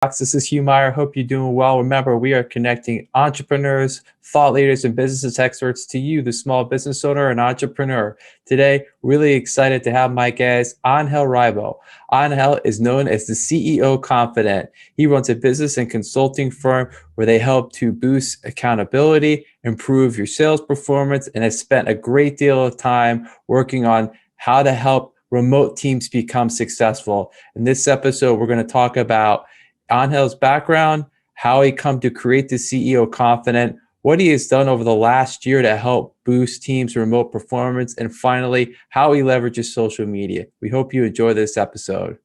This is Hugh Meyer. Hope you're doing well. Remember, we are connecting entrepreneurs, thought leaders, and business experts to you, the small business owner and entrepreneur. Today, really excited to have my guest, Angel Ribo. Angel is known as the CEO Confident. He runs a business and consulting firm where they help to boost accountability, improve your sales performance, and has spent a great deal of time working on how to help remote teams become successful. In this episode, we're going to talk about Angel's background, how he come to create the CEO Confident, what he has done over the last year to help boost teams' remote performance, and finally, how he leverages social media. We hope you enjoy this episode.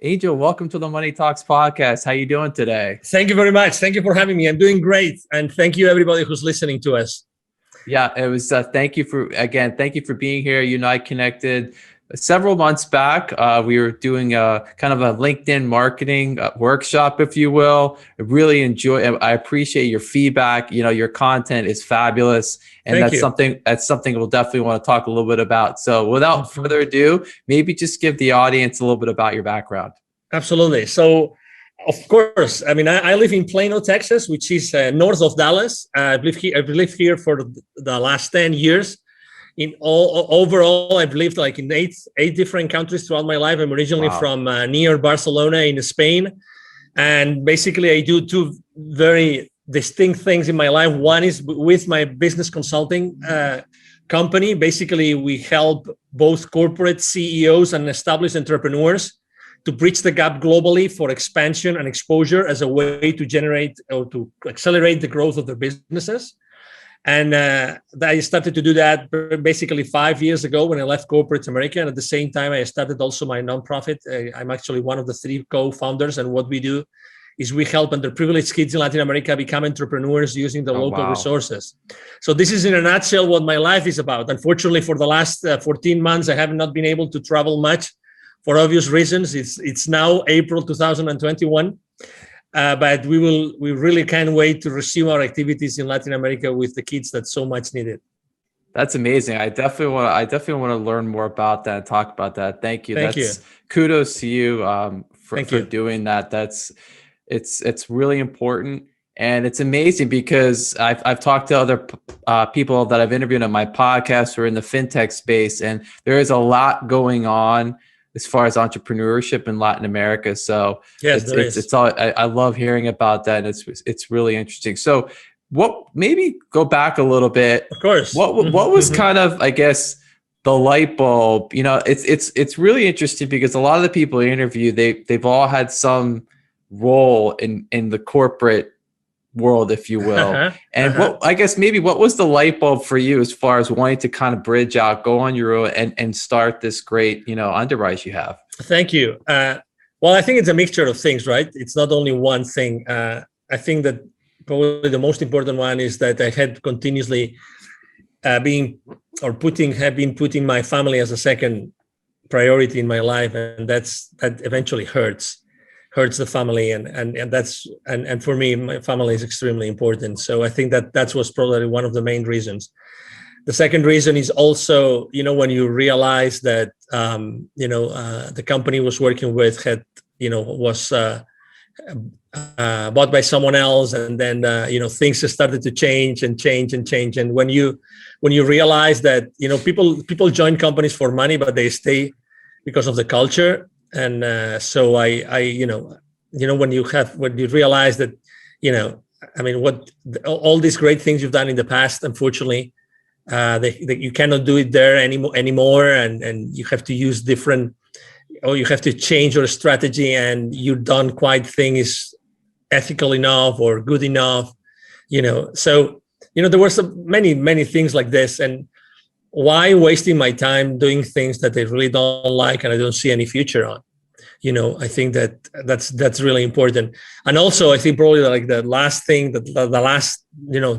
Angel, welcome to the Money Talks podcast. How you doing today? Thank you very much. Thank you for having me. I'm doing great. And thank you everybody who's listening to us. Yeah, it was, thank you for being here. You and I connected several months back. We were doing a kind of a LinkedIn marketing workshop, if you will. I appreciate your feedback. You know, your content is fabulous. And that's something we'll definitely want to talk a little bit about. So without further ado, maybe just give the audience a little bit about your background. Absolutely. So, of course, I mean, I live in Plano, Texas, which is north of Dallas. I've lived here for the last 10 years. Overall, I've lived like in eight different countries throughout my life. I'm originally from near Barcelona in Spain. And basically, I do two very distinct things in my life. One is with my business consulting company. Basically, we help both corporate CEOs and established entrepreneurs to bridge the gap globally for expansion and exposure as a way to generate or to accelerate the growth of their businesses. And I started to do that basically 5 years ago when I left corporate America. And at the same time, I started also my nonprofit. I'm actually one of the 3 co-founders. And what we do is we help underprivileged kids in Latin America become entrepreneurs using the local resources. So this is in a nutshell what my life is about. Unfortunately, for the last 14 months, I have not been able to travel much for obvious reasons. It's now April 2021. But we really can't wait to resume our activities in Latin America with the kids that so much needed. That's amazing. I definitely want to learn more about that and talk about that. Thank you. Thank you. Kudos to you for doing that. It's really important. And it's amazing because I've talked to other people that I've interviewed on my podcast who are in the fintech space, and there is a lot going on as far as entrepreneurship in Latin America. So yes, I love hearing about that. And it's really interesting. So maybe go back a little bit. Of course. What was kind of, I guess, the light bulb? You know, it's really interesting because a lot of the people I interview, they've all had some role in the corporate world, if you will. And what was the light bulb for you as far as wanting to kind of bridge out, go on your own and start this great, underwrite you have? Thank you. Well, I think it's a mixture of things, right? It's not only one thing. I think that probably the most important one is that I had continuously been putting my family as a second priority in my life. And that eventually hurts the family, and for me, my family is extremely important. So I think that was probably one of the main reasons. The second reason is also, when you realize that the company I was working with was bought by someone else, and then things started to change. And when you realize that people join companies for money, but they stay because of the culture. And so when you realize that, all these great things you've done in the past, unfortunately, that you cannot do it there anymore. And you have to use you have to change your strategy, and you don't quite think is ethical enough or good enough, So, there were many things like this. And why wasting my time doing things that I really don't like and I don't see any future on? I think that's really important. And also, I think probably like the last thing, the last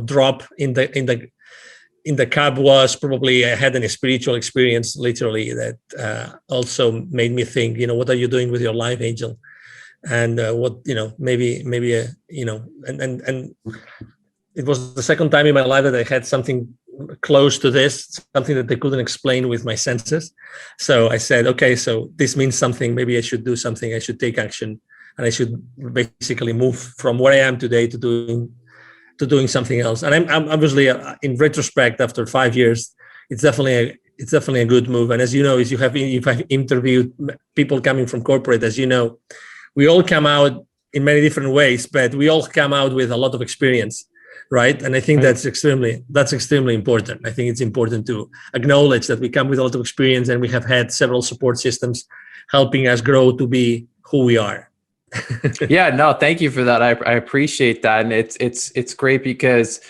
drop in the cup was probably I had a spiritual experience, literally, that also made me think, what are you doing with your life, Angel? And maybe and it was the second time in my life that I had something close to this, something that they couldn't explain with my senses. So I said, okay, so this means something. Maybe I should do something. I should take action and I should basically move from where I am today to doing something else. And I'm obviously, in retrospect, after 5 years, it's definitely a good move. And as you know, as you've interviewed people coming from corporate, as you know, we all come out in many different ways, but we all come out with a lot of experience, right? And I think that's extremely important. I think it's important to acknowledge that we come with a lot of experience, and we have had several support systems helping us grow to be who we are. Yeah, no, thank you for that. I appreciate that, and it's great because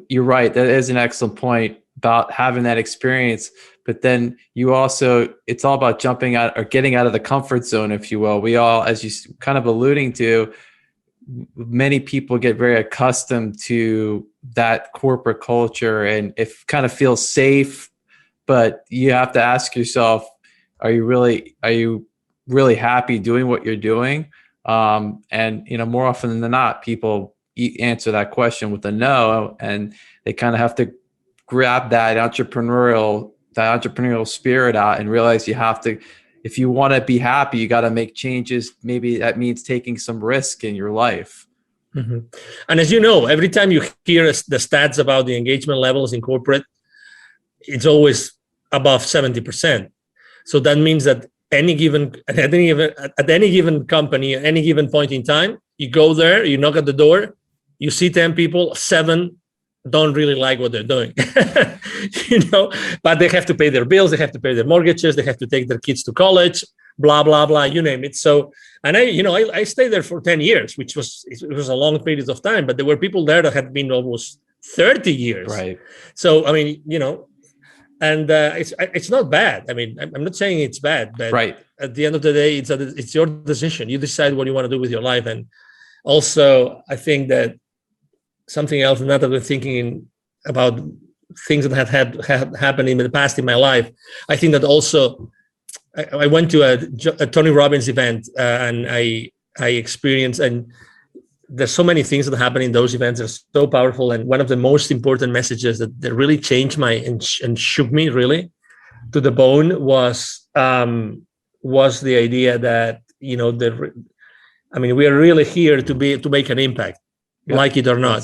you're right. That is an excellent point about having that experience. But then you also, it's all about jumping out or getting out of the comfort zone, if you will. We all, as you kind of alluding to, many people get very accustomed to that corporate culture, and it kind of feels safe. But you have to ask yourself, are you really happy doing what you're doing? And more often than not, people answer that question with a no, and they kind of have to grab that entrepreneurial spirit out and realize you have to, if you want to be happy, you got to make changes. Maybe that means taking some risk in your life. Mm-hmm. And as you know, every time you hear the stats about the engagement levels in corporate, it's always above 70%. So that means that at any given company, at any given point in time, you go there, you knock at the door, you see 10 people, 7 don't really like what they're doing, but they have to pay their bills, they have to pay their mortgages, they have to take their kids to college, blah, blah, blah, you name it. So, and I stayed there for 10 years, it was a long period of time, but there were people there that had been almost 30 years. Right. So, I mean, and it's not bad. I mean, I'm not saying it's bad, but right. At the end of the day, it's your decision. You decide what you want to do with your life. And also, I think that something else, now that we're thinking about things that had happened in the past in my life, I think that also I went to a Tony Robbins event, and I experienced, and there's so many things that happen in those events that are so powerful. And one of the most important messages that really changed and shook me really to the bone was the idea that, we are really here to make an impact. Yeah, like it or not,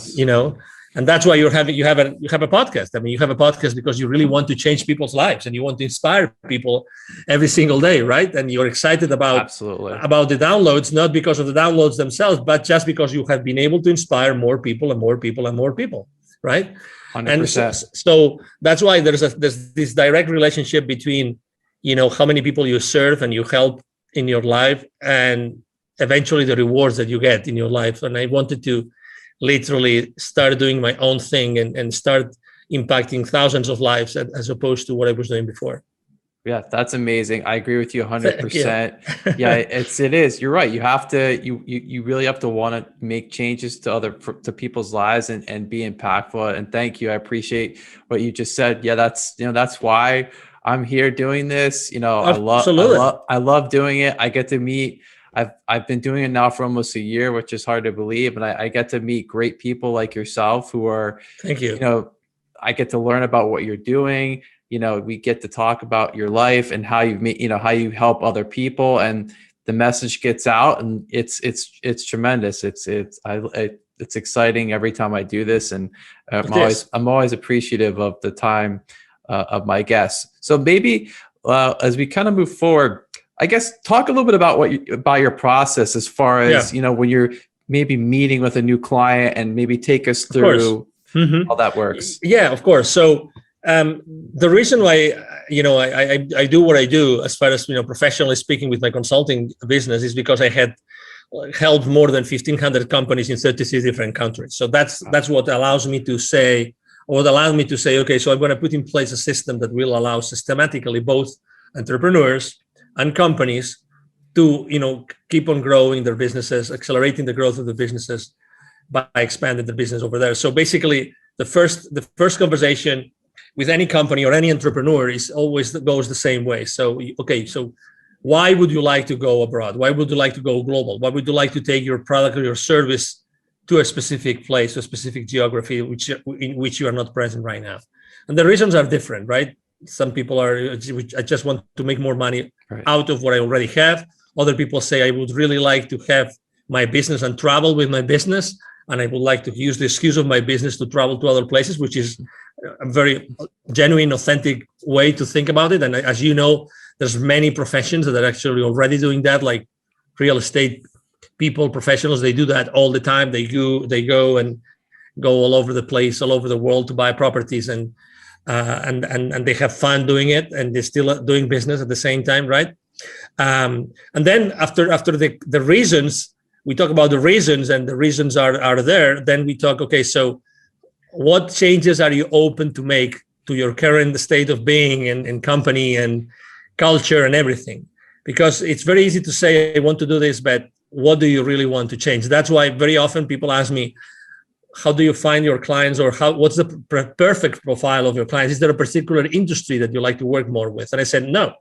and that's why you have a podcast. I mean, you have a podcast because you really want to change people's lives, and you want to inspire people every single day, right? And you're excited about the downloads, not because of the downloads themselves, but just because you have been able to inspire more people and more people and more people, right? 100%. And so that's why there's this direct relationship between, how many people you serve and you help in your life, and eventually the rewards that you get in your life. And I wanted to literally start doing my own thing and start impacting thousands of lives as opposed to what I was doing before. Yeah, that's amazing. I agree with you 100%. Yeah, it is. You're right. You have to, you really have to want to make changes to people's lives and be impactful. And thank you. I appreciate what you just said. Yeah, that's why I'm here doing this. I love doing it. I get to meet, I've been doing it now for almost a year, which is hard to believe. And I get to meet great people like yourself who are, thank you. I get to learn about what you're doing. We get to talk about your life and how you meet, how you help other people, and the message gets out, and it's tremendous. It's exciting every time I do this. And I'm always appreciative of the time of my guests. So maybe as we kind of move forward, I guess talk a little bit about your process as far as, when you're maybe meeting with a new client, and maybe take us through how that works. Yeah, of course. So the reason why, I do what I do as far as, professionally speaking with my consulting business is because I had helped more than 1,500 companies in 36 different countries. So that's what allows me to say, okay, so I'm going to put in place a system that will allow systematically both entrepreneurs and companies to, keep on growing their businesses, accelerating the growth of the businesses by expanding the business over there. So basically, the first conversation with any company or any entrepreneur goes the same way. So, okay, so why would you like to go abroad? Why would you like to go global? Why would you like to take your product or your service to a specific place, a specific geography in which you are not present right now? And the reasons are different, right? Some people I just want to make more money out of what I already have. Other people say, I would really like to have my business and travel with my business. And I would like to use the excuse of my business to travel to other places, which is a very genuine, authentic way to think about it. And as you know, there's many professions that are actually already doing that, like real estate people, professionals. They do that all the time. They go and go all over the place, all over the world to buy properties, and they have fun doing it, and they're still doing business at the same time, right? And then after the reasons, we talk about the reasons, and the reasons are there. Then we talk, okay, so what changes are you open to make to your current state of being and company and culture and everything? Because it's very easy to say, I want to do this, but what do you really want to change? That's why very often people ask me, how do you find your clients, or what's the perfect profile of your clients? Is there a particular industry that you like to work more with? And I said, no,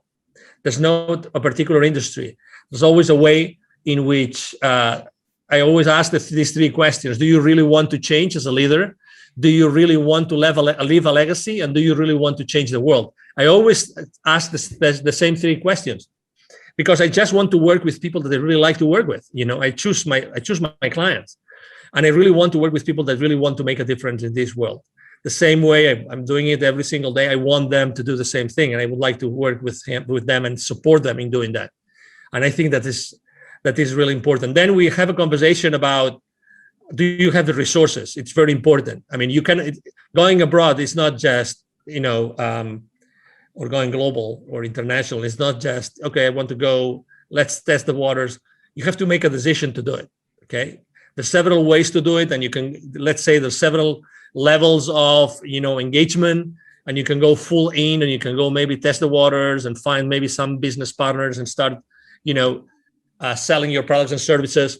there's not a particular industry. There's always a way in which I always ask these three questions. Do you really want to change as a leader? Do you really want to leave a legacy? And do you really want to change the world? I always ask the same three questions, because I just want to work with people that I really like to work with. You know, I choose my clients, and I really want to work with people that really want to make a difference in this world. The same way I'm doing it every single day. I want them to do the same thing, and I would like to work with them and support them in doing that. And I think that is really important. Then we have a conversation about, do you have the resources? It's very important. I mean, going abroad is not just, or going global or international. It's not just, okay, I want to go, let's test the waters. You have to make a decision to do it, okay? There's several ways to do it. And you can, let's say there's several levels of, engagement, and you can go full in, and you can go maybe test the waters and find maybe some business partners and start, selling your products and services.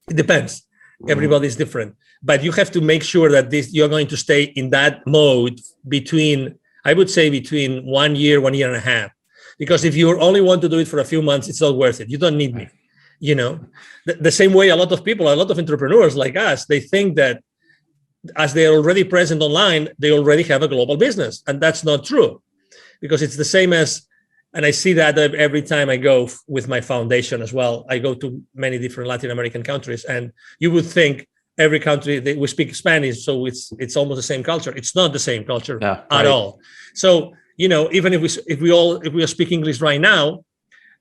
It depends. Everybody's different, but you have to make sure that you're going to stay in that mode between 1 year, 1.5 years. Because if you only want to do it for a few months, it's not worth it. You don't need me. The same way a lot of entrepreneurs like us, they think that as they're already present online, they already have a global business. And that's not true, because it's the same as, and I see that every time I go with my foundation as well. I go to many different Latin American countries, and you would think every country we speak Spanish, so it's almost the same culture. It's not the same culture at all. So even if we speak English right now,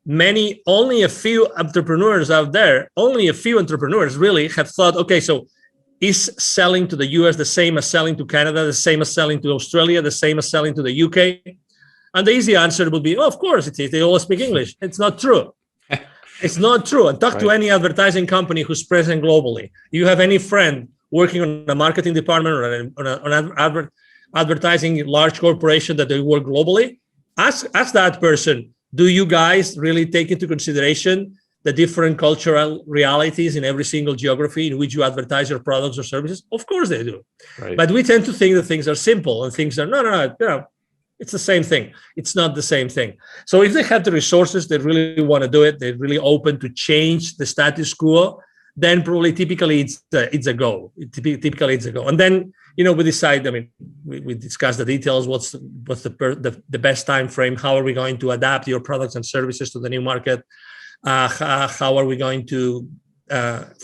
only a few entrepreneurs out there, really have thought, okay, so is selling to the US the same as selling to Canada, the same as selling to Australia, the same as selling to the UK? And the easy answer would be, of course it is. They all speak English. It's not true. It's not true. And talk to any advertising company who's present globally. You have any friend working on a marketing department or on an advertising large corporation that they work globally? Ask that person, do you guys really take into consideration the different cultural realities in every single geography in which you advertise your products or services? Of course they do. Right. But we tend to think that things are simple, and things are no. It's the same thing. It's not the same thing. So if they have the resources, they really want to do it, they're really open to change the status quo, then probably typically it's a go. Typically it's a go. And then, we decide, we discuss the details. What's the best time frame? How are we going to adapt your products and services to the new market? How are we going to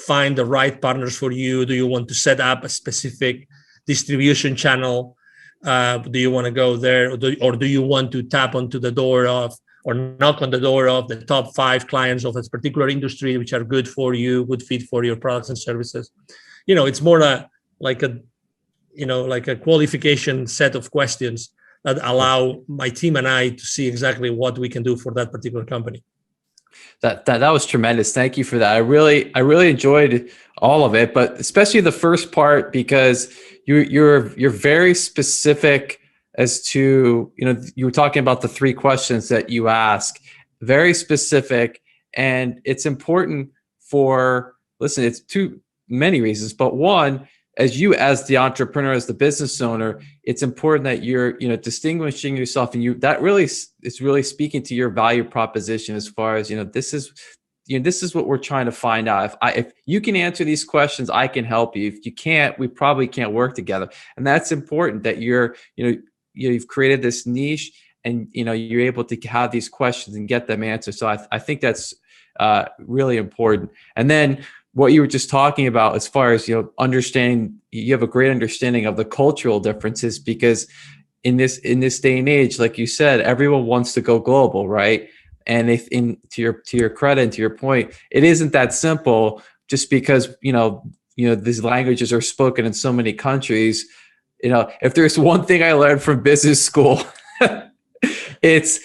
find the right partners for you? Do you want to set up a specific distribution channel? Do you want to go there, or do you want to tap onto the door of, or knock on the door of the top 5 clients of a particular industry, which are good for you, good fit for your products and services? It's more like a qualification set of questions that allow my team and I to see exactly what we can do for that particular company. That was tremendous. Thank you for that. I really enjoyed all of it, but especially the first part, because you're very specific as to, you were talking about the 3 questions that you ask, very specific. And it's important it's 2 many reasons, but one, as the entrepreneur, as the business owner, it's important that you're, distinguishing yourself, and that really is really speaking to your value proposition as far as, this is what we're trying to find out. If you can answer these questions, I can help you. If you can't, we probably can't work together. And that's important, that you've created this niche, and, you're able to have these questions and get them answered. So I think that's really important. And then what you were just talking about, as far as, understanding, you have a great understanding of the cultural differences, because in this day and age, like you said, everyone wants to go global, right? And if to your credit and to your point, it isn't that simple, just because, these languages are spoken in so many countries. If there's one thing I learned from business school, it's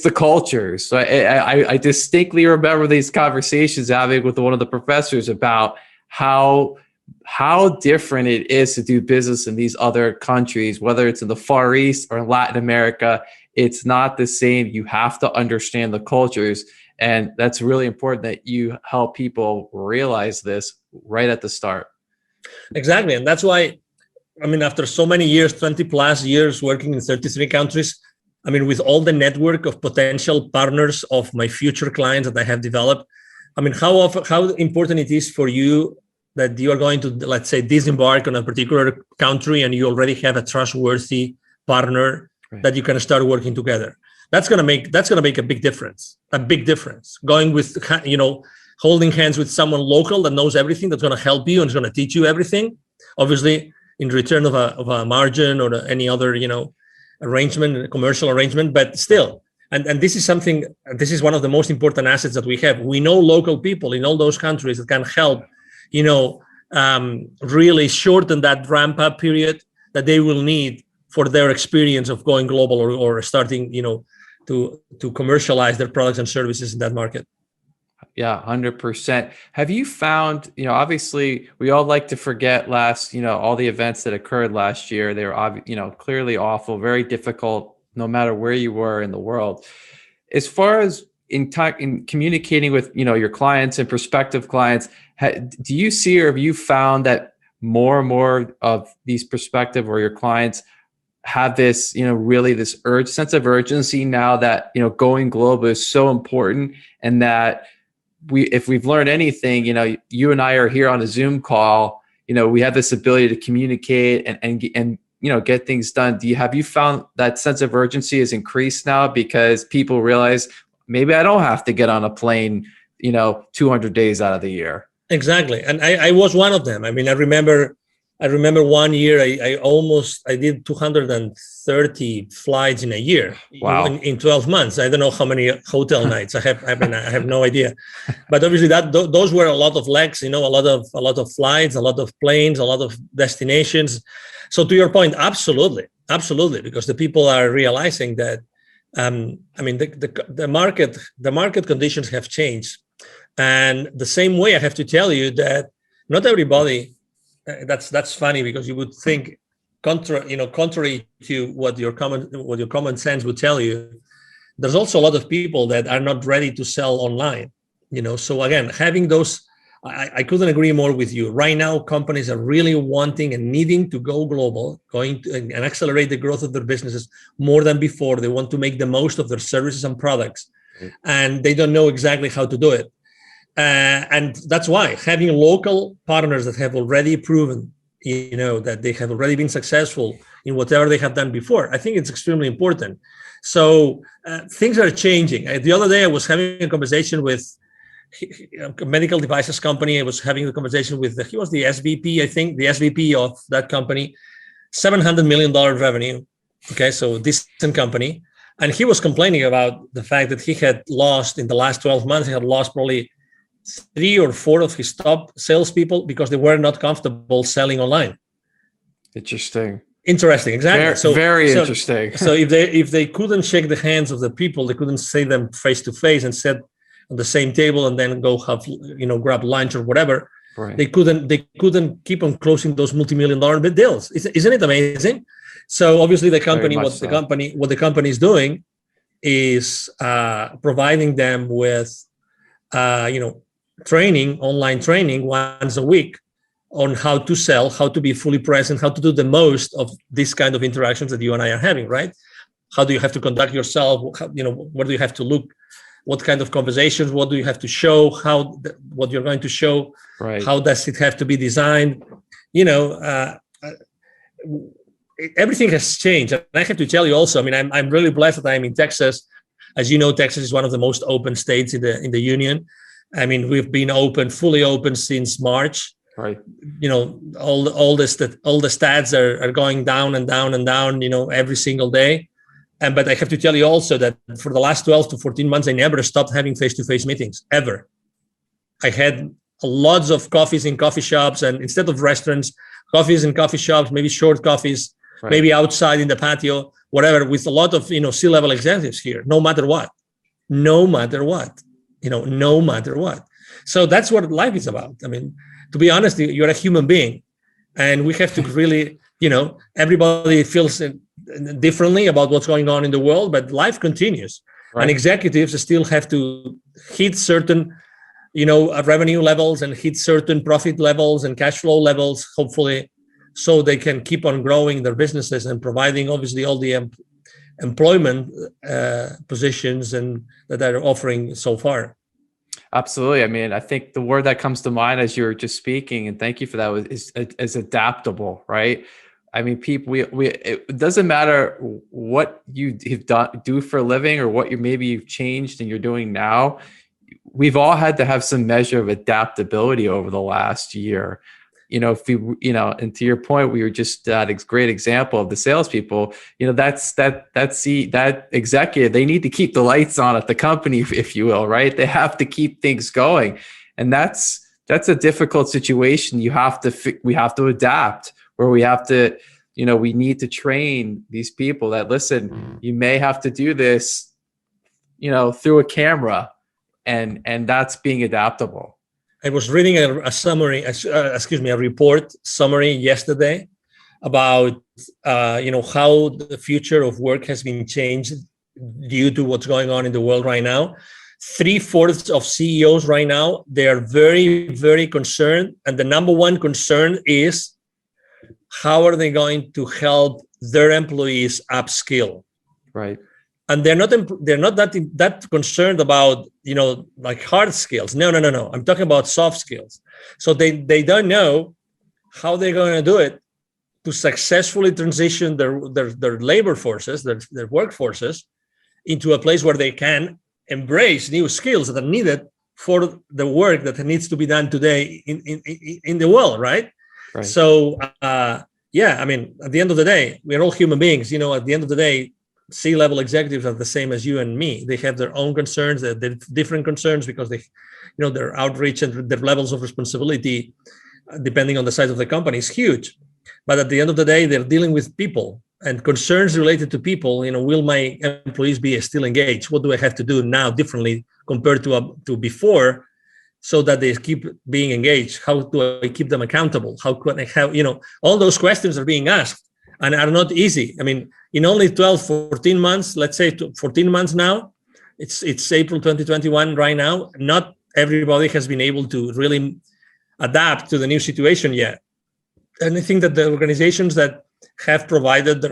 the culture. So I distinctly remember these conversations having with one of the professors about how different it is to do business in these other countries, whether it's in the Far East or Latin America. It's not the same. You have to understand the cultures. And that's really important that you help people realize this right at the start. Exactly. And that's why, after so many years, 20 plus years working in 33 countries, with all the network of potential partners of my future clients that I have developed, how important it is for you that you are going to, let's say, disembark on a particular country and you already have a trustworthy partner, right, that you can start working together. That's gonna make a big difference. Going with, holding hands with someone local that knows everything, that's gonna help you and is gonna teach you everything, obviously in return of a margin or any other, arrangement, commercial arrangement, but still. And this is one of the most important assets that we have. We know local people in all those countries that can help, really shorten that ramp up period that they will need for their experience of going global or starting, to commercialize their products and services in that market. Yeah, 100%. Have you found, obviously we all like to forget all the events that occurred last year. They were, clearly awful, very difficult, no matter where you were in the world. As far as in communicating with, your clients and prospective clients, do you see, or have you found that more and more of these prospective or your clients have this, really this sense of urgency now that, going global is so important, and that if we've learned anything, you and I are here on a Zoom call, we have this ability to communicate and get things done. Have you found that sense of urgency has increased now because people realize maybe I don't have to get on a plane, 200 days out of the year? Exactly. And I was one of them. I remember 1 year, I did 230 flights in a year. Wow. In 12 months. I don't know how many hotel nights I have no idea, but obviously those were a lot of legs, a lot of flights, a lot of planes, a lot of destinations. So to your point, absolutely, because the people are realizing that, the market conditions have changed. And the same way I have to tell you that not everybody, that's funny, because you would think contrary to what your common sense would tell you, there's also a lot of people that are not ready to sell online. So again, having those, I couldn't agree more with you. Right now, companies are really wanting and needing to go global, and accelerate the growth of their businesses more than before. They want to make the most of their services and products, and they don't know exactly how to do it. And that's why having local partners that have already proven, that they have already been successful in whatever they have done before, I think it's extremely important. So things are changing. The other day, I was having a conversation with a medical devices company. I was having a conversation with he was the SVP, I think, the SVP of that company, $700 million revenue. Okay, so decent company. And he was complaining about the fact that he had lost, in the last 12 months, he had lost probably 3 or 4 of his top salespeople because they were not comfortable selling online. Interesting, exactly. Very interesting. So if they couldn't shake the hands of the people, they couldn't see them face to face and sit on the same table and then go have, grab lunch or whatever. Right. They couldn't keep on closing those multi-million-dollar deals. Isn't it amazing? So obviously the company, what the company is doing is providing them with, online training once a week on how to sell, how to be fully present, how to do the most of this kind of interactions that you and I are having, right? How do you have to conduct yourself? Where do you have to look? What kind of conversations? What do you have to show? What you're going to show? Right. How does it have to be designed? Everything has changed. And I have to tell you also, I'm really blessed that I'm in Texas. As you know, Texas is one of the most open states in the union. I mean, we've been fully open since March. Right. You know, all the stats are going down and down and down, you know, every single day. But I have to tell you also that for the last 12 to 14 months, I never stopped having face-to-face meetings, ever. I had lots of coffees in coffee shops, and instead of restaurants, coffees in coffee shops, maybe short coffees, right, maybe outside in the patio, whatever, with a lot of, you know, C-level executives here, no matter what, no matter what. So that's what life is about. I mean, to be honest, you're a human being, and we have to really, you know, everybody feels differently about what's going on in the world, but life continues. Right. And executives still have to hit certain, you know, revenue levels and hit certain profit levels and cash flow levels, hopefully, so they can keep on growing their businesses and providing, obviously, all the employment positions and that they're offering so far. Absolutely. I mean, I think the word that comes to mind as you're just speaking, and thank you for that, is adaptable, right? I mean, people, it doesn't matter what you do for a living or what maybe you've changed and you're doing now. We've all had to have some measure of adaptability over the last year. You know, and to your point, we were just that great example of the salespeople. You know, that executive, they need to keep the lights on at the company, if you will, right? They have to keep things going, and that's a difficult situation. We have to adapt, where we have to, you know, we need to train these people that, listen, you may have to do this, you know, through a camera, and that's being adaptable. I was reading a report summary yesterday about, you know, how the future of work has been changed due to what's going on in the world right now. 3/4 of CEOs right now, they are very, very concerned. And the number one concern is, how are they going to help their employees upskill? Right. And they're not that concerned about, you know, like hard skills. No. I'm talking about soft skills. So they don't know how they're going to do it to successfully transition their labor forces, their workforces, into a place where they can embrace new skills that are needed for the work that needs to be done today in the world, right? So, yeah, I mean, at the end of the day, we're all human beings. You know, at the end of the day, C-level executives are the same as you and me. They have their own concerns, they're different concerns, because they, you know, their outreach and their levels of responsibility, depending on the size of the company, is huge. But at the end of the day, they're dealing with people, and concerns related to people. You know, will my employees be still engaged? What do I have to do now differently compared to before, so that they keep being engaged? How do I keep them accountable? How can I have, you know, all those questions are being asked and are not easy. I mean, in only 12, 14 months, let's say 14 months now, it's April 2021 right now, not everybody has been able to really adapt to the new situation yet. And I think that the organizations that have provided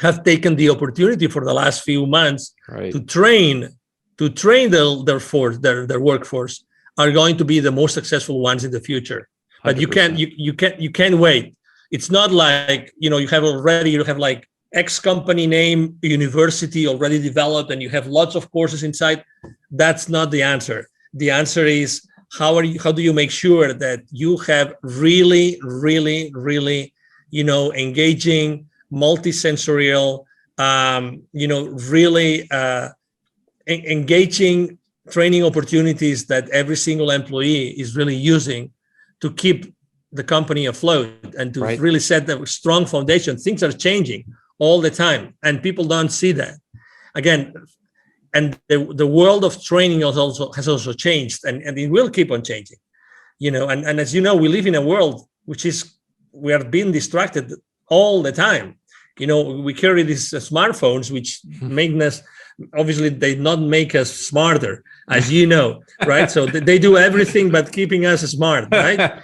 have taken the opportunity for the last few months, right, to train their workforce, are going to be the most successful ones in the future. But 100%. you can't wait. It's not like, you know, you have like X company name, university already developed, and you have lots of courses inside. That's not the answer. The answer is, how do you make sure that you have really, really, really, you know, engaging, multisensorial, you know, really engaging training opportunities that every single employee is really using to keep the company afloat and to really set a strong foundation. Things are changing all the time, and people don't see that. Again, and the world of training has also changed, and it will keep on changing. You know, and as you know, we live in a world we are being distracted all the time. You know, we carry these smartphones, which make us, obviously, they not make us smarter, as you know, right? So they do everything but keeping us smart, right?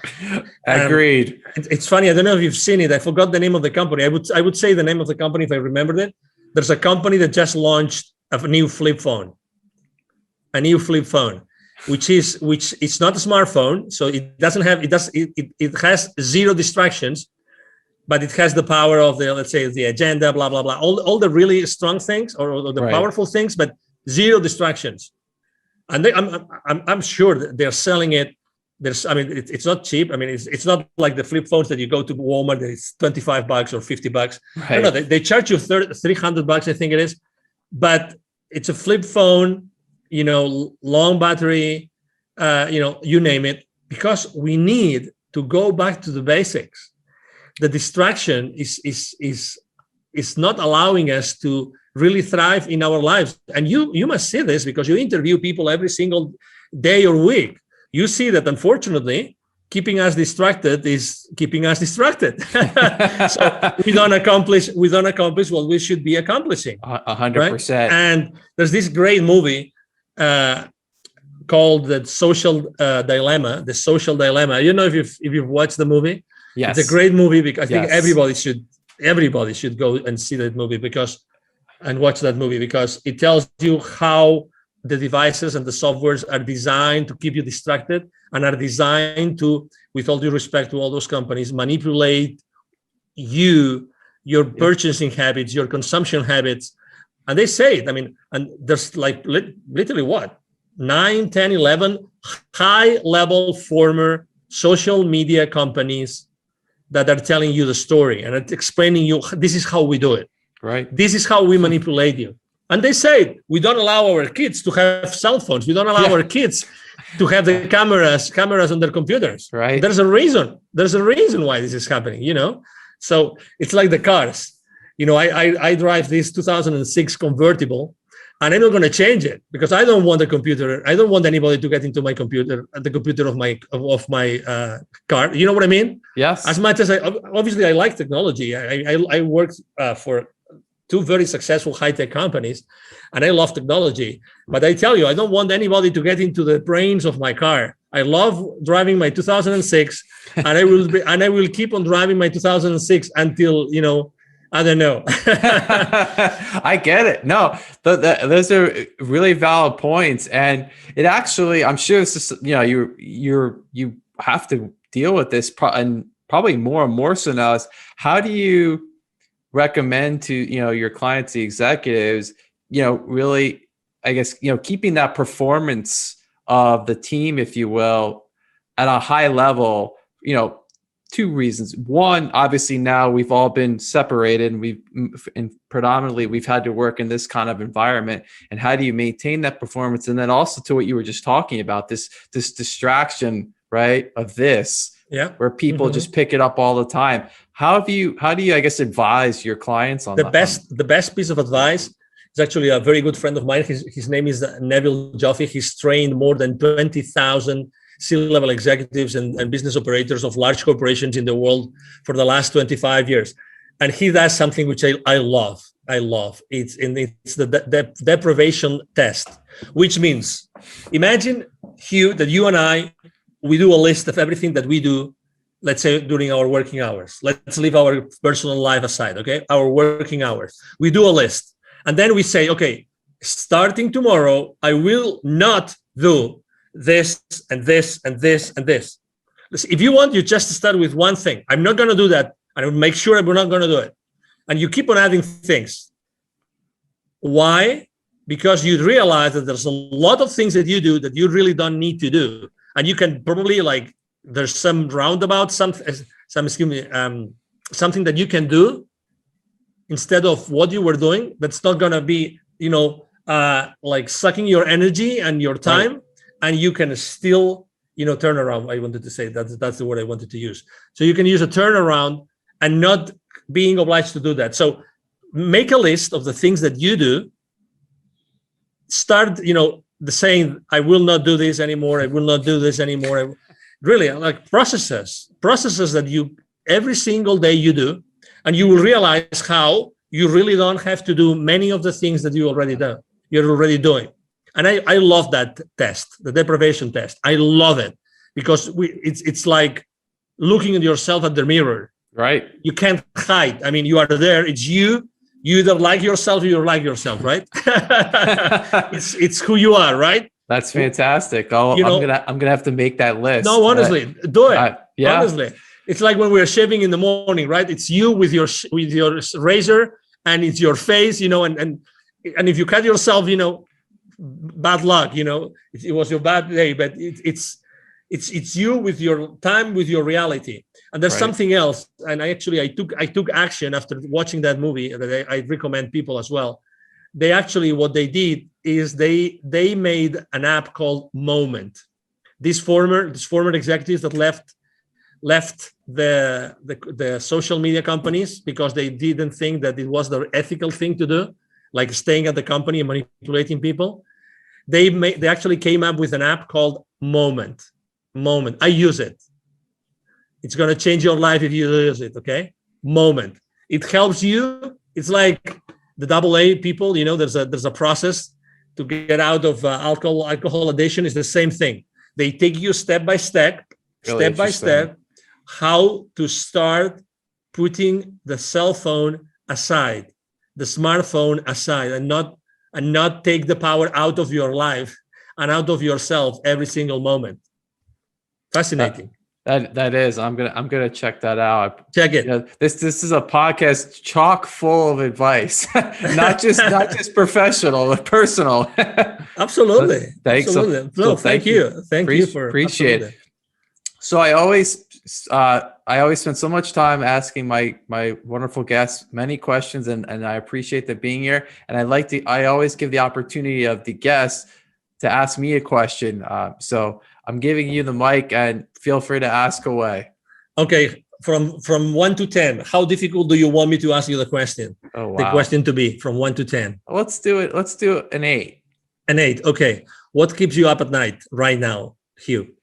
Agreed. It's funny. I don't know if you've seen it. I forgot the name of the company. I would say the name of the company if I remembered it. There's a company that just launched a new flip phone, which it's not a smartphone. So it has zero distractions, but it has the power of let's say the agenda, blah, blah, blah, all the really strong things or the powerful things, but zero distractions. and I'm sure that they're selling it. I mean, it's not cheap. I mean, it's not like the flip phones that you go to Walmart that it's $25 or $50. Right. No, they charge you $300, I think it is, but it's a flip phone, long battery, you name it, because we need to go back to the basics. The distraction is not allowing us to really thrive in our lives. And you must see this because you interview people every single day or week. You see that, unfortunately, keeping us distracted is keeping us distracted. So we don't accomplish what we should be accomplishing. 100%. Right? And there's this great movie called The Social Dilemma. The Social Dilemma. I don't know if you've watched the movie. Yes. It's a great movie because I think Yes. everybody should go and see that movie and watch that movie because it tells you how the devices and the softwares are designed to keep you distracted and are designed to, with all due respect to all those companies, manipulate your purchasing habits, your consumption habits. And they say it. I mean, and there's like literally what? 9, 10, 11 high-level former social media companies that are telling you the story and explaining you, this is how we do it. Right. This is how we manipulate you. And they say, we don't allow our kids to have cell phones. We don't allow our kids to have the cameras on their computers. Right. There's a reason. There's a reason why this is happening, So it's like the cars. I drive this 2006 convertible, and I'm not going to change it because I don't want a computer. I don't want anybody to get into my computer, the computer of my car. You know what I mean? Yes. As much as I like technology. I worked for 2 very successful high-tech companies, and I love technology. But I tell you, I don't want anybody to get into the brains of my car. I love driving my 2006, and I will keep on driving my 2006 until I don't know. I get it. No, those are really valid points, and it actually, I'm sure this is, you have to deal with this, and probably more and more so now. Is how do you recommend to your clients, the executives, really, I guess, keeping that performance of the team, if you will, at a high level? 2 reasons. One, obviously now we've all been separated and predominantly we've had to work in this kind of environment. And how do you maintain that performance? And then also to what you were just talking about, this distraction, right, of this, where people just pick it up all the time. How do you, I guess, advise your clients on the best piece of advice is actually a very good friend of mine. His name is Neville Joffe. He's trained more than 20,000 C-level executives and business operators of large corporations in the world for the last 25 years. And he does something which I love. It's the deprivation test, which means, imagine, Hugh, that you and I, we do a list of everything that we do, let's say during our working hours. Let's leave our personal life aside, okay? Our working hours. We do a list. And then we say, okay, starting tomorrow, I will not do this and this and this and this. Listen, if you want, you just start with one thing. I'm not going to do that. And I will make sure we're not going to do it. And you keep on adding things. Why? Because you realize that there's a lot of things that you do that you really don't need to do. And you can probably, there's some roundabout, something that you can do instead of what you were doing. That's not going to be, sucking your energy and your time. Right. And you can still, turn around. I wanted to say that's the word I wanted to use. So you can use a turnaround and not being obliged to do that. So make a list of the things that you do. Start, the saying, I will not do this anymore. I will not do this anymore. Really, like processes that you every single day you do, and you will realize how you really don't have to do many of the things that you're already doing. And I love that test, the deprivation test. I love it because it's like looking at yourself at the mirror. Right. You can't hide. I mean, you are there. It's you. You either like yourself or you like yourself, right? it's who you are, right? That's fantastic. I'm gonna have to make that list. No, honestly, do it. Yeah. Honestly, it's like when we're shaving in the morning, right? It's you with your razor, and it's your face, and if you cut yourself, bad luck, it was your bad day, but it's you with your time, with your reality. And there's Right. something else. And I took action after watching that movie that I recommend people as well. They actually, what they did is they made an app called Moment. These former executives that left the social media companies because they didn't think that it was the ethical thing to do, like staying at the company and manipulating people. They actually came up with an app called Moment. I use it. It's going to change your life if you use it. Okay. Moment. It helps you. It's like the AA people, there's a process to get out of alcohol addiction. Is the same thing. They take you step by step, how to start putting the cell phone aside, the smartphone aside, and not take the power out of your life and out of yourself every single moment. Fascinating. That is. I'm gonna check that out. Check it. This is a podcast chock full of advice, not just professional, but personal. Absolutely. Thanks. Absolutely. Thank you. Thank you for appreciate it. So I always spend so much time asking my wonderful guests many questions, and I appreciate them being here. And I always give the opportunity of the guests to ask me a question. So I'm giving you the mic, and feel free to ask away. Okay, from 1 to 10, how difficult do you want me to ask you the question? Oh, wow. The question to be from 1 to 10. Let's do it. Let's do an 8. An 8. Okay. What keeps you up at night right now, Hugh?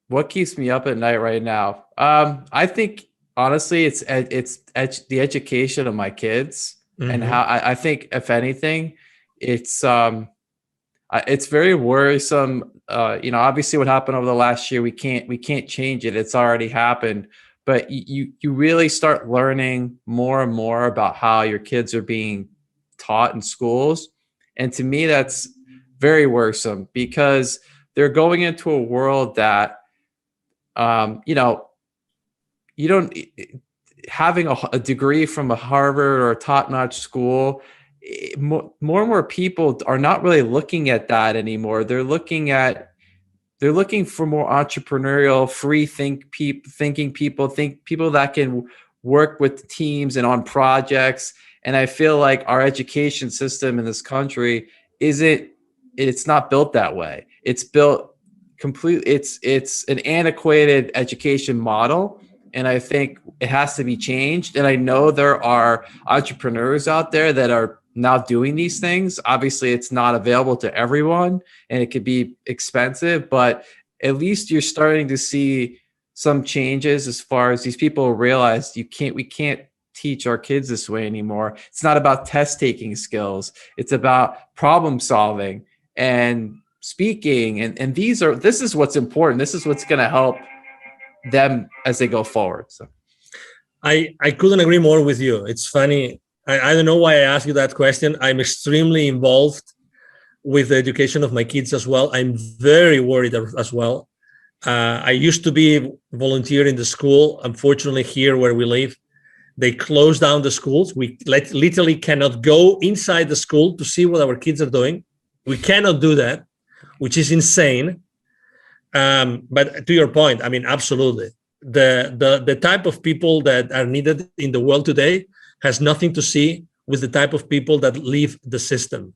What keeps me up at night right now? I think honestly, it's the education of my kids, and how I think, if anything, it's very worrisome. Obviously what happened over the last year, we can't change it. It's already happened, but you really start learning more and more about how your kids are being taught in schools. And to me, that's very worrisome, because they're going into a world that, you don't, having a degree from a Harvard or a top-notch school, more and more people are not really looking at that anymore. They're looking for more entrepreneurial, thinking people that can work with teams and on projects. And I feel like our education system in this country it's not built that way. It's built completely, it's an antiquated education model. And I think it has to be changed. And I know there are entrepreneurs out there that are now doing these things. Obviously, it's not available to everyone, and it could be expensive, but at least you're starting to see some changes as far as these people realize we can't teach our kids this way anymore. It's not about test taking skills. It's about problem solving and speaking. And this is what's important. This is what's going to help them as they go forward. So I couldn't agree more with you. It's funny. I don't know why I asked you that question. I'm extremely involved with the education of my kids as well. I'm very worried as well. I used to be volunteer in the school. Unfortunately, here where we live, they closed down the schools. We literally cannot go inside the school to see what our kids are doing. We cannot do that, which is insane. But to your point, I mean, absolutely. The type of people that are needed in the world today has nothing to see with the type of people that leave the system.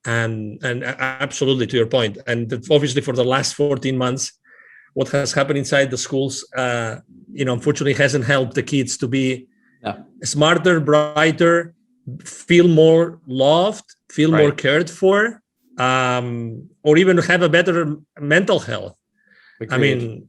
And absolutely, to your point. And obviously for the last 14 months, what has happened inside the schools, unfortunately hasn't helped the kids to be smarter, brighter, feel more loved, feel more cared for, or even have a better mental health. Agreed.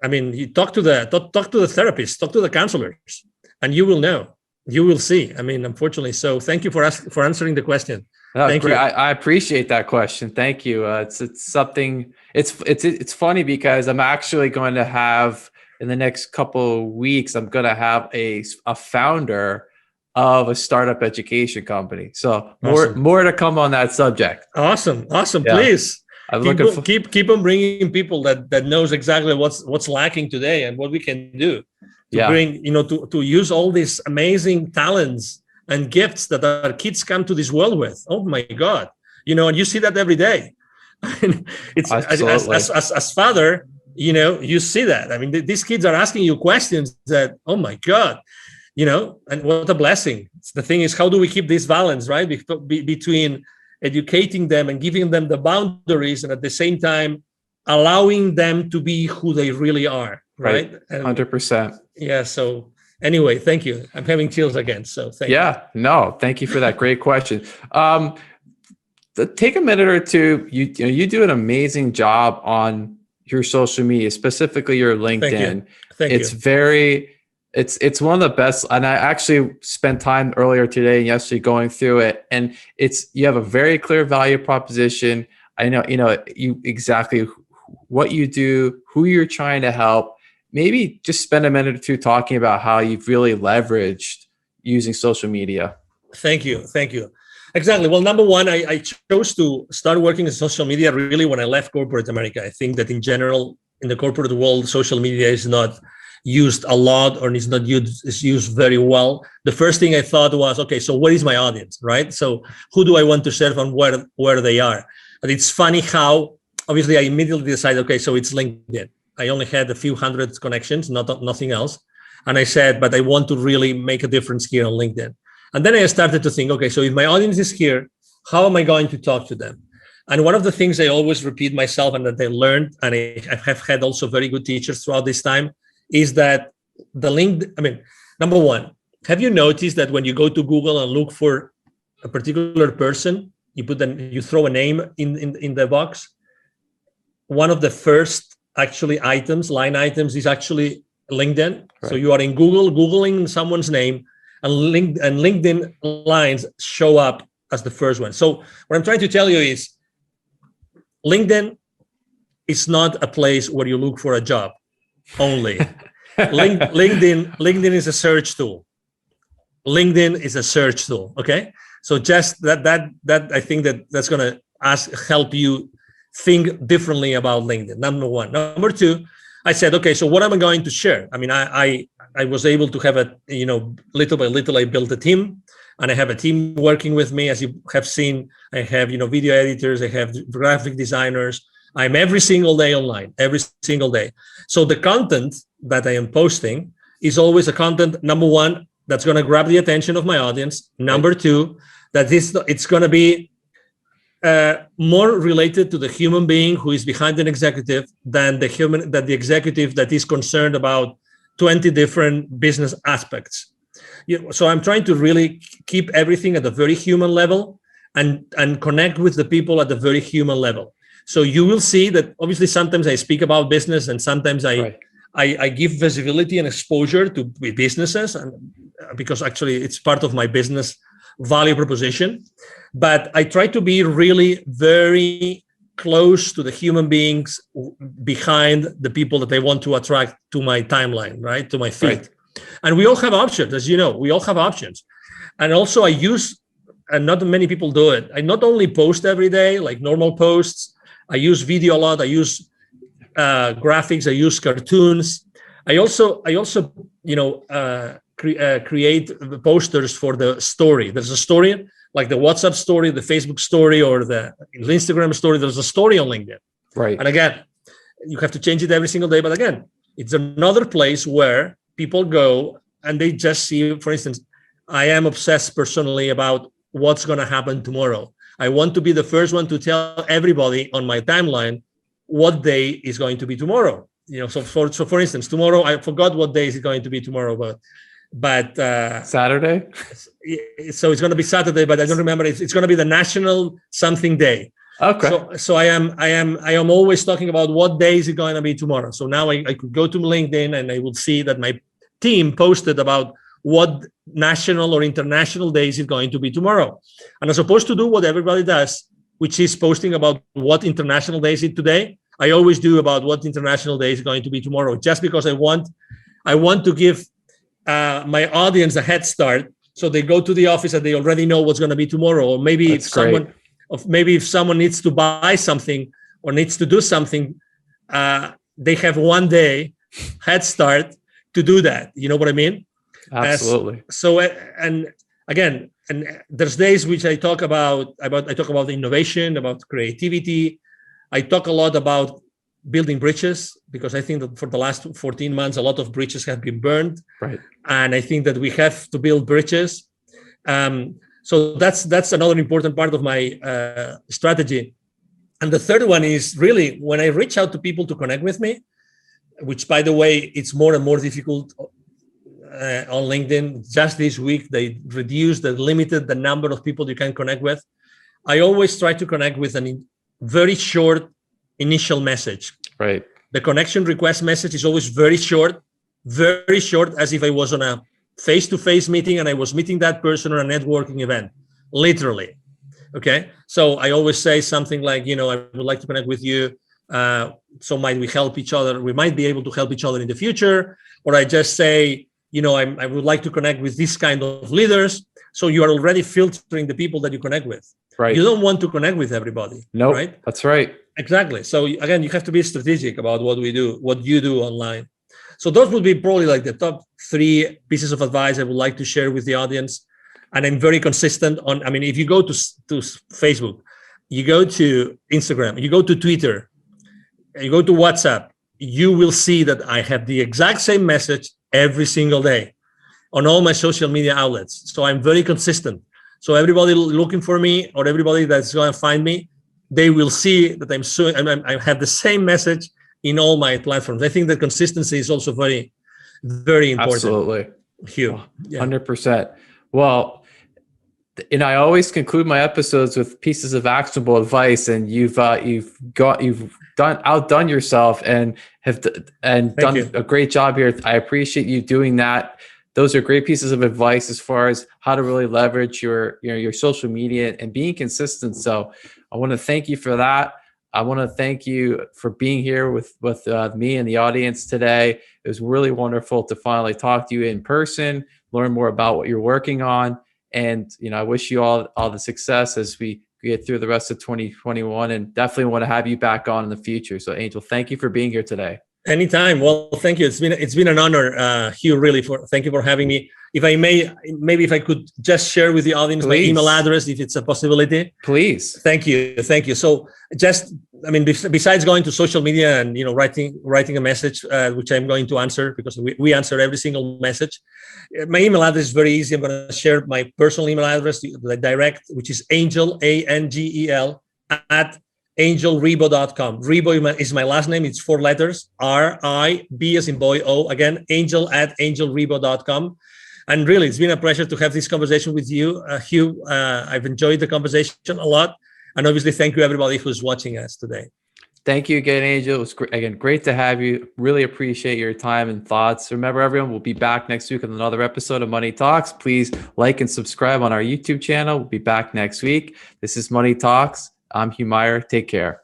I mean, you talk to the therapist, talk to the counselors, and you will know. You will see. I mean, unfortunately. So thank you for answering the question. Thank you. I appreciate that question. Thank you. It's something. It's funny because I'm actually going to have in the next couple of weeks. I'm going to have a founder of a startup education company. So more to come on that subject. Awesome. Yeah. Please. Keep on bringing people that knows exactly what's lacking today and what we can do to bring, to use all these amazing talents and gifts that our kids come to this world with. Oh my God. and you see that every day. It's Absolutely. as father, you see that. I mean, these kids are asking you questions that, oh my God, and what a blessing. The thing is, how do we keep this balance, right? Between educating them and giving them the boundaries, and at the same time allowing them to be who they really are, right? 100%. Yeah. So anyway, thank you. I'm having chills again. So thank you. Yeah, no, thank you for that great question. Take a minute or two. You do an amazing job on your social media, specifically your LinkedIn. Thank you. It's one of the best. And I actually spent time earlier today and yesterday going through it. And you have a very clear value proposition. I know, you exactly what you do, who you're trying to help. Maybe just spend a minute or two talking about how you've really leveraged using social media. Thank you. Exactly. Well, number one, I chose to start working in social media really when I left corporate America. I think that in general, in the corporate world, social media is not used a lot, or is used very well. The first thing I thought was, okay, so what is my audience, right? So who do I want to serve and where they are? And it's funny how, obviously, I immediately decided, okay, so it's LinkedIn. I only had a few hundred connections, nothing else. And I said, but I want to really make a difference here on LinkedIn. And then I started to think, okay, so if my audience is here, how am I going to talk to them? And one of the things I always repeat myself and that I learned, and I have had also very good teachers throughout this time, is that number one, have you noticed that when you go to Google and look for a particular person, you throw a name in the box? One of the first line items is actually LinkedIn. Right. So you are in Google, Googling someone's name, and LinkedIn lines show up as the first one. So what I'm trying to tell you is LinkedIn is not a place where you look for a job only. LinkedIn is a search tool. LinkedIn is a search tool. Okay. So just that I think that's going to help you think differently about LinkedIn. Number one. Number two, I said, okay, so what am I going to share? I mean, I was able to have little by little, I built a team, and I have a team working with me. As you have seen, I have, video editors, I have graphic designers. I'm every single day online, every single day. So the content that I am posting is always a content, number one, that's going to grab the attention of my audience. Number two, that it's going to be more related to the human being who is behind an executive than the executive that is concerned about 20 different business aspects. So I'm trying to really keep everything at a very human level and connect with the people at the very human level. So you will see that obviously sometimes I speak about business and sometimes I give visibility and exposure to businesses, and because actually it's part of my business value proposition. But I try to be really very close to the human beings behind the people that I want to attract to my timeline, right? To my feed. Right. And we all have options, as you know, we all have options. And also I use, and not many people do it, I not only post every day, like normal posts, I use video a lot, I use graphics, I use cartoons. I also create posters for the story. There's a story, like the WhatsApp story, the Facebook story, or the Instagram story. There's a story on LinkedIn. Right. And again, you have to change it every single day. But again, it's another place where people go and they just see, for instance, I am obsessed personally about what's going to happen tomorrow. I want to be the first one to tell everybody on my timeline what day is going to be tomorrow. So for instance, tomorrow, I forgot what day is it going to be tomorrow, but Saturday. So it's going to be Saturday, but I don't remember. It's going to be the National Something Day. Okay. So I am always talking about what day is it going to be tomorrow. So now I could go to LinkedIn and I will see that my team posted about what national or international day is it going to be tomorrow. And as opposed to do what everybody does, which is posting about what international day is it today, I always do about what international day is going to be tomorrow, just because I want to give my audience a head start, so they go to the office and they already know what's going to be tomorrow. Or maybe if someone needs to buy something or needs to do something, they have one day head start to do that. You know what I mean? Absolutely. And again, and there's days which I talk about innovation, about creativity. I talk a lot about building bridges, because I think that for the last 14 months, a lot of bridges have been burned. Right. And I think that we have to build bridges. So that's another important part of my strategy. And the third one is really when I reach out to people to connect with me, which, by the way, it's more and more difficult on LinkedIn. Just this week, they limited the number of people you can connect with. I always try to connect with a very short initial message. Right. The connection request message is always very short, as if I was on a face-to-face meeting and I was meeting that person on a networking event, literally. Okay. So I always say something like, I would like to connect with you. So might we help each other? We might be able to help each other in the future. Or I just say, I would like to connect with this kind of leaders. So you are already filtering the people that you connect with. Right. You don't want to connect with everybody. No, right? That's right. Exactly. So again, you have to be strategic about what you do online. So those would be probably like the top 3 pieces of advice I would like to share with the audience. And I'm very consistent on, if you go to Facebook, you go to Instagram, you go to Twitter, you go to WhatsApp, you will see that I have the exact same message every single day on all my social media outlets. So I'm very consistent. So everybody looking for me, or everybody that's going to find me, they will see that I have the same message in all my platforms. I think that consistency is also very, very important. Absolutely. Huge. Yeah. 100%. Well, and I always conclude my episodes with pieces of actionable advice, and you've outdone yourself and done a great job here. I appreciate you doing that. Those are great pieces of advice as far as how to really leverage your social media and being consistent. So I want to thank you for that. I want to thank you for being here with me and the audience today. It was really wonderful to finally talk to you in person, learn more about what you're working on. And, I wish you all the success as we get through the rest of 2021, and definitely want to have you back on in the future. So Angel, thank you for being here today. Anytime. Well, thank you. It's been an honor, Hugh, really, thank you for having me. If I may, maybe if I could just share with the audience my email address, if it's a possibility. Please. Thank you. So besides going to social media and, writing a message, which I'm going to answer, because we answer every single message. My email address is very easy. I'm going to share my personal email address, the direct, which is Angel, ANGEL, at angelrebo.com. Rebo is my last name. It's 4 letters, R-I-B as in boy, O. Again, Angel at angelrebo.com. And really, it's been a pleasure to have this conversation with you, Hugh. I've enjoyed the conversation a lot. And obviously, thank you, everybody who's watching us today. Thank you again, Angel. It was great to have you. Really appreciate your time and thoughts. Remember, everyone, we'll be back next week with another episode of Money Talks. Please like and subscribe on our YouTube channel. We'll be back next week. This is Money Talks. I'm Hugh Meyer. Take care.